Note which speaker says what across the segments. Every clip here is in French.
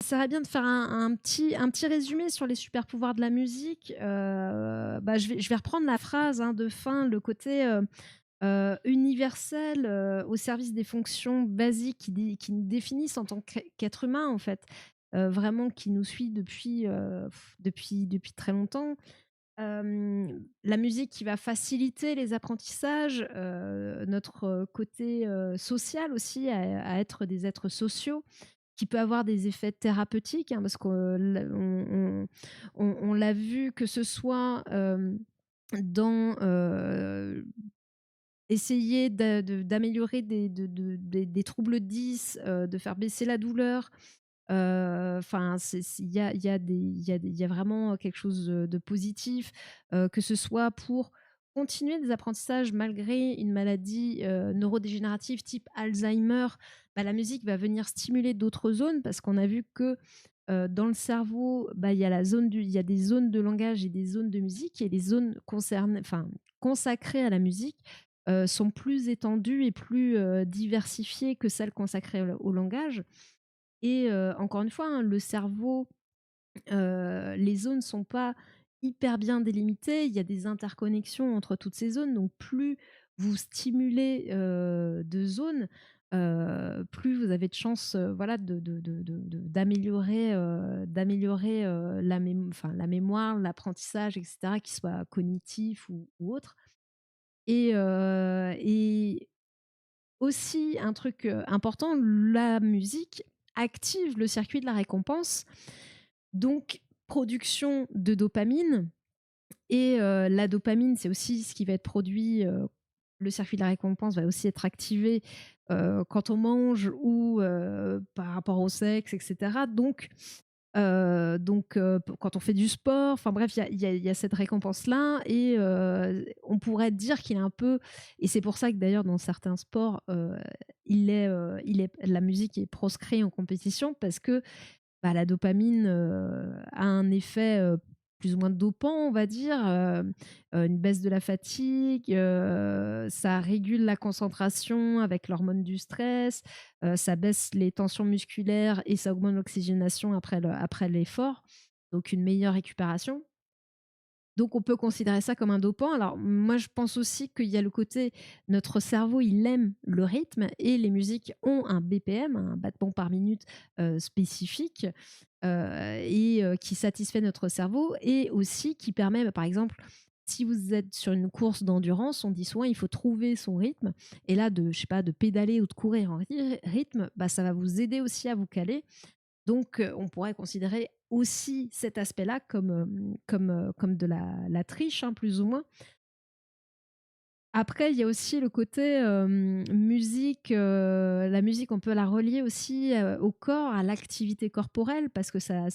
Speaker 1: Ça serait bien de faire un petit résumé sur les super pouvoirs de la musique. Bah, je vais reprendre la phrase, hein, de fin, le côté, universel, au service des fonctions basiques qui nous définissent en tant qu'être humain, en fait. Vraiment qui nous suit depuis très longtemps. La musique qui va faciliter les apprentissages, notre, côté, social aussi, à être des êtres sociaux, qui peut avoir des effets thérapeutiques, hein, parce qu'on on l'a vu, que ce soit, dans, essayer d'améliorer des troubles 10, de faire baisser la douleur. Enfin, il y a vraiment quelque chose, de positif, que ce soit pour continuer des apprentissages malgré une maladie, neurodégénérative type Alzheimer. Bah, la musique va venir stimuler d'autres zones parce qu'on a vu que, dans le cerveau, bah, il y a des zones de langage et des zones de musique, et les zones concernées, enfin, consacrées à la musique, sont plus étendues et plus, diversifiées que celles consacrées au langage. Et encore une fois, hein, le cerveau, les zones sont pas hyper bien délimitées. Il y a des interconnexions entre toutes ces zones, donc plus vous stimulez, de zones, plus vous avez de chances, voilà, d'améliorer, la mémoire, l'apprentissage, et cetera, qu'il soit cognitif ou autre. Et aussi un truc, important, la musique active le circuit de la récompense, donc production de dopamine. Et la dopamine, c'est aussi ce qui va être produit, le circuit de la récompense va aussi être activé, quand on mange ou par rapport au sexe, et cetera. Quand on fait du sport, enfin bref, il y a cette récompense-là. Et on pourrait dire qu'il est un peu, et c'est pour ça que d'ailleurs dans certains sports, la musique est proscrite en compétition, parce que, bah, la dopamine, a un effet, plus ou moins dopant, on va dire, une baisse de la fatigue, ça régule la concentration avec l'hormone du stress, ça baisse les tensions musculaires et ça augmente l'oxygénation après l'effort, donc une meilleure récupération. Donc on peut considérer ça comme un dopant. Alors moi, je pense aussi qu'il y a le côté, notre cerveau, il aime le rythme, et les musiques ont un BPM, un battement par minute, spécifique, et qui satisfait notre cerveau, et aussi qui permet, bah, par exemple, si vous êtes sur une course d'endurance, on dit souvent il faut trouver son rythme, et là, je sais pas, de pédaler ou de courir en rythme, bah, ça va vous aider aussi à vous caler. Donc, on pourrait considérer aussi cet aspect-là comme de la triche, hein, plus ou moins. Après, il y a aussi le côté, musique, la musique, on peut la relier aussi, au corps, à l'activité corporelle, parce que ça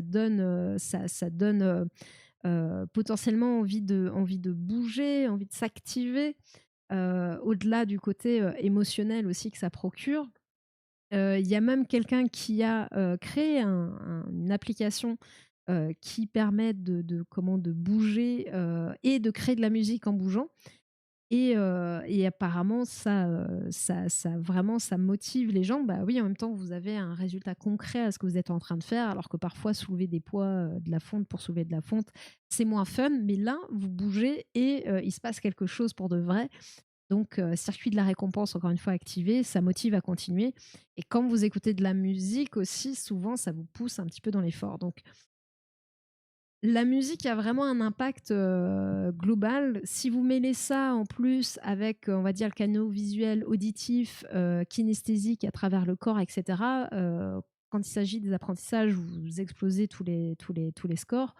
Speaker 1: donne, potentiellement envie de bouger, envie de s'activer, au-delà du côté, émotionnel aussi que ça procure. Il y a même quelqu'un qui a, créé une application, qui permet de bouger, et de créer de la musique en bougeant. Et apparemment ça vraiment ça motive les gens. Bah, oui, en même temps, vous avez un résultat concret à ce que vous êtes en train de faire, alors que parfois soulever des poids, de la fonte pour soulever de la fonte, c'est moins fun. Mais là, vous bougez et il se passe quelque chose pour de vrai. Donc, circuit de la récompense, encore une fois activé, ça motive à continuer. Et quand vous écoutez de la musique aussi, souvent, ça vous pousse un petit peu dans l'effort. Donc, la musique a vraiment un impact, global. Si vous mêlez ça en plus avec, on va dire, le canaux visuel, auditif, kinesthésique à travers le corps, et cetera, quand il s'agit des apprentissages, vous explosez tous les scores.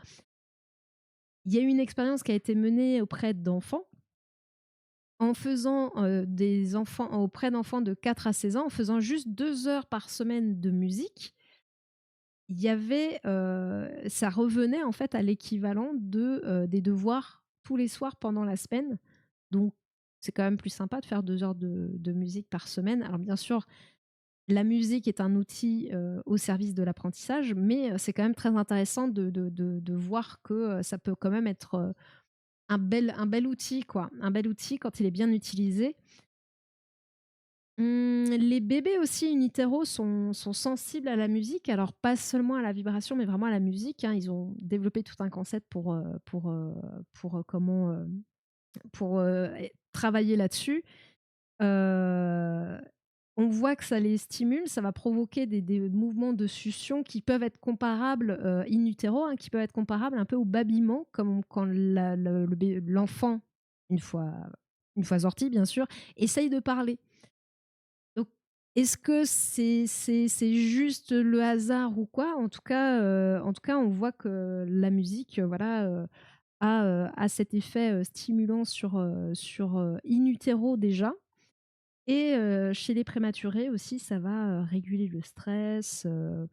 Speaker 1: Il y a eu une expérience qui a été menée auprès d'enfants, en faisant, des enfants auprès d'enfants de 4 à 16 ans, en faisant juste 2 heures par semaine de musique. Il y avait, ça revenait en fait à l'équivalent des devoirs tous les soirs pendant la semaine. Donc c'est quand même plus sympa de faire 2 heures de musique par semaine. Alors bien sûr, la musique est un outil, au service de l'apprentissage, mais c'est quand même très intéressant de voir que, ça peut quand même être, un bel outil, quoi. Un bel outil quand il est bien utilisé. Les bébés aussi in utero sont sensibles à la musique, alors pas seulement à la vibration, mais vraiment à la musique, hein. Ils ont développé tout un concept comment, travailler là-dessus. Heu, on voit que ça les stimule, ça va provoquer des mouvements de succion qui peuvent être comparables, in utero, hein, qui peuvent être comparables un peu au babillement, comme quand la le bé l'enfant, une fois une fois sorti bien sûr, essaye de parler. Donc, est-ce que c'est juste le hasard ou quoi? En tout cas, on voit que la musique, voilà, a cet effet, stimulant sur in utero déjà et chez les prématurés aussi, ça va, réguler le stress, heu,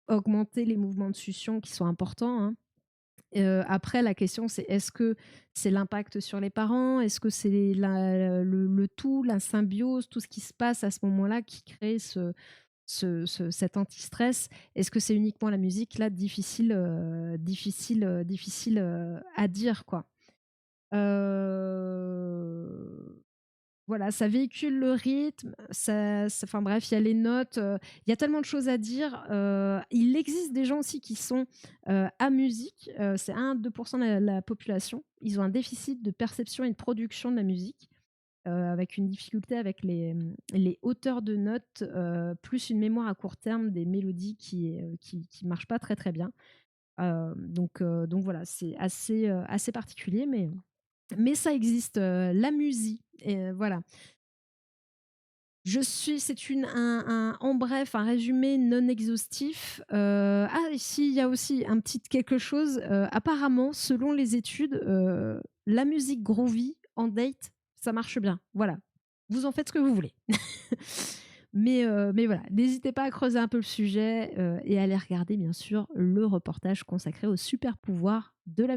Speaker 1: augmenter les mouvements de succion qui sont importants, hein. Après la question c'est est-ce que c'est l'impact sur les parents? Est-ce que c'est le tout, la symbiose, tout ce qui se passe à ce moment-là qui crée cet anti-stress? Est-ce que c'est uniquement la musique? Là, difficile, à dire, quoi. Heu voilà, ça véhicule le rythme, enfin bref, il y a les notes, il y a tellement de choses à dire. Il existe des gens aussi qui sont, amusiques, c'est 1-2 de la population. Ils ont un déficit de perception et de production de la musique, avec une difficulté avec les hauteurs de notes, plus une mémoire à court terme des mélodies qui marchent pas très, très bien. Donc voilà, c'est assez particulier mais ça existe, la musique et voilà. C'est en bref, un résumé non exhaustif. Ah, si, il y a aussi un petit quelque chose. Apparemment, selon les études, la musique groovy en date, ça marche bien. Voilà. Vous en faites ce que vous voulez. Mais voilà, n'hésitez pas à creuser un peu le sujet et à aller regarder, bien sûr, le reportage consacré aux super pouvoirs de la